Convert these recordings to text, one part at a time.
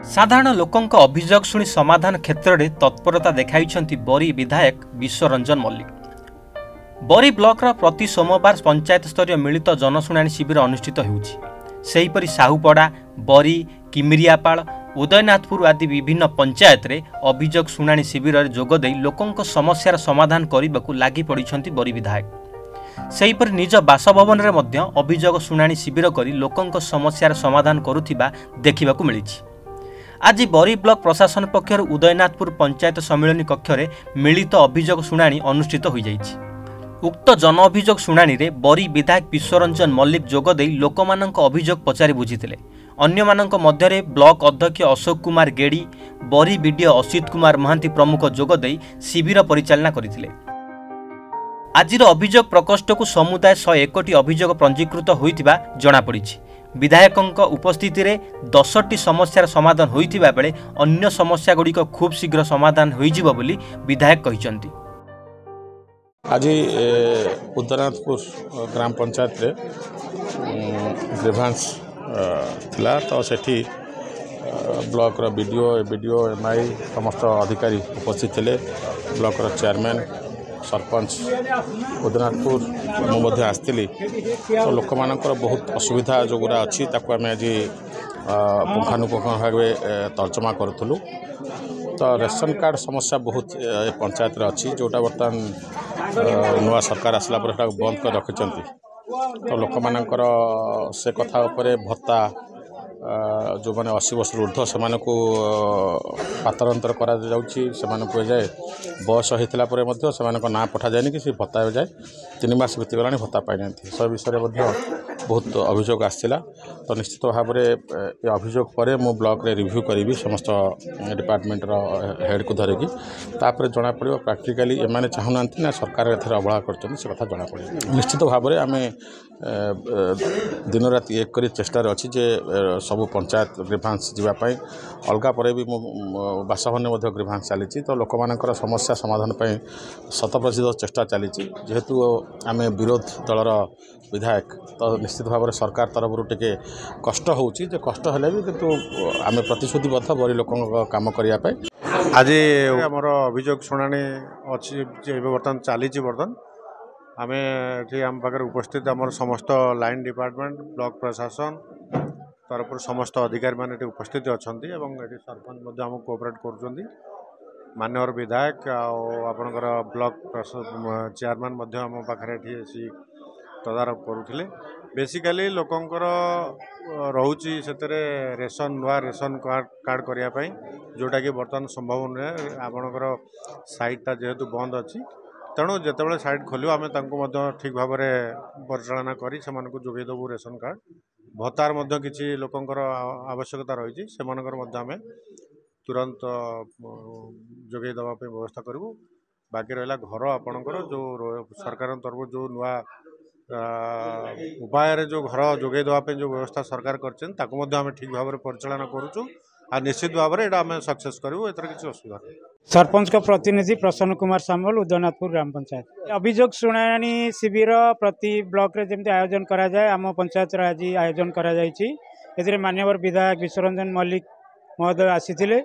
साधारण लोकंक अभियोग शुणी समाधान क्षेत्र में तत्परता देखाइछन्ति बरी विधायक विश्वरंजन मल्लिक। बरी ब्लॉकर प्रति सोमवार पंचायत स्तरीय मिलित जनशुणाणी शिविर अनुष्ठित होउछि। सेहीपरि साहुपड़ा, बरी, किमिरियापाल, उदयनाथपुर आदि विभिन्न पंचायत रे अभियोग शुणाणी शिविर में जोगदे लोकंक समस्यार समाधान करने लागि पड़िछन्ति बरी विधायक। सेहीपरि निज बासभवन रे मध्य अभियोग शुणाणी शिविर करी लोकंक समस्यार समाधान करुथिबा देखिबाकु मिलिछि। आज बरी ब्लॉक प्रशासन पक्षर उदयनाथपुर पंचायत सम्मिलनी कक्ष में मिलित अभियोग शुणाणी अनुष्ठित हो जाइछि। उक्त जन अभियोग शुणाणी रे बरी विधायक विश्वरंजन मल्लिक जोगदे लोकमानंक अभियोग पचारि बुझिथिले। अन्यमानंक मध्यरे ब्लॉक अध्यक्ष अशोक कुमार गेड़ी, बरी बीडीओ असित कुमार महांती प्रमुख जोगदे शिविर परिचालना करथिले। आजिर अभियोग प्रकोष्ठ को समुदाय 101टी अभियोग पंजीकृत होइतिबा जणा पड़िछि। विधायकों उपस्थिति रे 10टी समस्यार समाधान होइतिबा बेले अन्य समस्या गुड़िक खूब शीघ्र समाधान होइजिबो बोली विधायक कहिसंती। आज उदयनाथपुर ग्राम पंचायत रे ग्रीवांस थिला तो सेठी ब्लॉक रो बीडीओ एमआई समस्त अधिकारी उपस्थित थिले। ब्लॉक रो चेयरमैन, सरपंच उदयनाथपुर मुझे आसती तो लोक मानकर बहुत असुविधा जोगुरा अच्छी ताको आम आज पुंखानुपुंख भाव तर्जमा करूँ। तो रेशन कार्ड समस्या बहुत पंचायत अच्छी जोटा बर्तमान नुआ सरकार आसला बंद कर रखिंट। तो लोक मानकर से कथा उपरे भत्ता जो मैंने 80 वर्ष ऊर्ध्व से पातरंतर करा जाए बयस होता से ना पठा जाए कि भत्ता जाए 3 मास बीतीगला भत्ता पाई ना से विषय में बहुत अभियोग आसाला। तो निश्चित भाव में ये अभियोग पर मु ब्लॉक रे रिव्यू करी समस्त डिपार्टमेंट हेड को धरिकी तापर जना पड़ो प्रैक्टिकली एमाने चाहूना ना सरकार एथर अवहेला कर कथा जना पड़े। निश्चित भाव में आम दिन राति एक करी चेष्टा अच्छी जे सबू पंचायत ग्रीवांस जावाई अलगा पर भी बासभवन में ग्रीवांस चली। तो लोक मानकर समस्या समाधान पर 100% चेष्टा चली। जेहेतु आम विरोध दलर विधायक तो निश्चित भाव में सरकार तरफ टे कष्ट होची जे कष्ट हेले भी किंतु आम प्रतिश्रुतिबद्ध बड़ी लोकों काम करने। आज आमर अभियोग शुणाणी अच्छी बर्तमान चली बर्तमान आम ये आम पाखे उपस्थित आम समस्त लाइन डिपार्टमेंट ब्लॉक प्रशासन तरफ समस्त अधिकारी मैंने उपस्थित अच्छा ये सरपंच आम कोऑपरेट कर माननीय विधायक आपणकर ब्लॉक चेयरमैन आम पाखे तदारख करुले। बेसिकाली लोकंकर रोची से रेशन नुआ रेशन कार्ड करने जोटा कि बर्तमान संभव नुहे आपणकर साइटा जेहेतु बंद अच्छी तेणु जितेबाला साइट खोल आम ठीक भाव में परिचालना करी जोगेदेबू रेशन कार्ड भत्तार किसी लोकंकर आवश्यकता रही आम तुरंत जोगे देवाई व्यवस्था करूँ। बाकी रहा घर आपणकर जो सरकार तरफ जो नुआ उपाय जो घर जोगे देवाई जो व्यवस्था सरकार कर ठीक भाव में परिचालना करुँ आ निश्चित भाव में आम सक्सेस करूँ एथर किसी असुविधा नहीं। सरपंच का प्रतिनिधि प्रसन्न कुमार सामल उदयनाथपुर ग्राम पंचायत अभियोग शुणाणी शिविर प्रति ब्लॉक रे जमी आयोजन करा जाए आम पंचायत आज आयोजन करा जायछि। माननीय विधायक विश्वरंजन मल्लिक महोदय आसीथिले।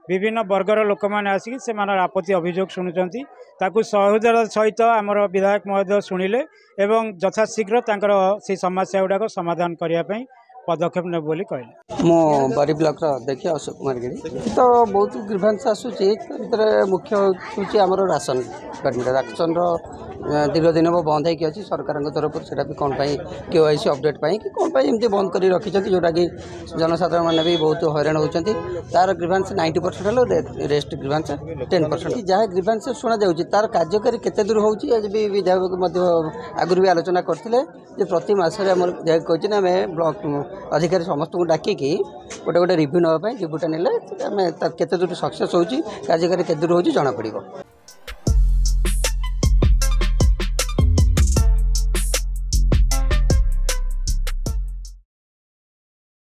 विभिन्न वर्गर लोक मैंने आसिक से आपत्ति अभियोग शुणुंट ताकू सहृदय सहित आमर विधायक महोदय शुणिले एवं यथाशीघ्र से समस्या गुड़ाक समाधान करने पदक्षेप ने बोली कहले। मो बरी ब्लॉक अध्यक्ष अशोक कुमार गेड़ी तो बहुत ग्रीवांस आसूची मुख्य हूँ आम राशन राशन दीर्घ दिन वो बंद होगी अच्छी सरकार तरफ से भी कौन KYC अपडेट कि कौन एमती बंद कर रखिंट जोटा कि जनसाधारण मैंने भी बहुत हैरान होती। तार ग्रीवांस 90% है रेस्ट ग्रीवांस 10%। जहाँ ग्रीवांस शुणा जाऊँगी तार कार्यकारी केते दूर होगी आज भी विधायक आगुरी भी आलोचना करते प्रति मसरे आम विधायक कहते आम ब्लॉक अधिकारी समस्त को डाकिकी गोटे गोटे रिव्यू नापी रिव्यूटा ने केते दूर सक्सेस होची कार्यकारी केते दूर होची जना पड़िबो।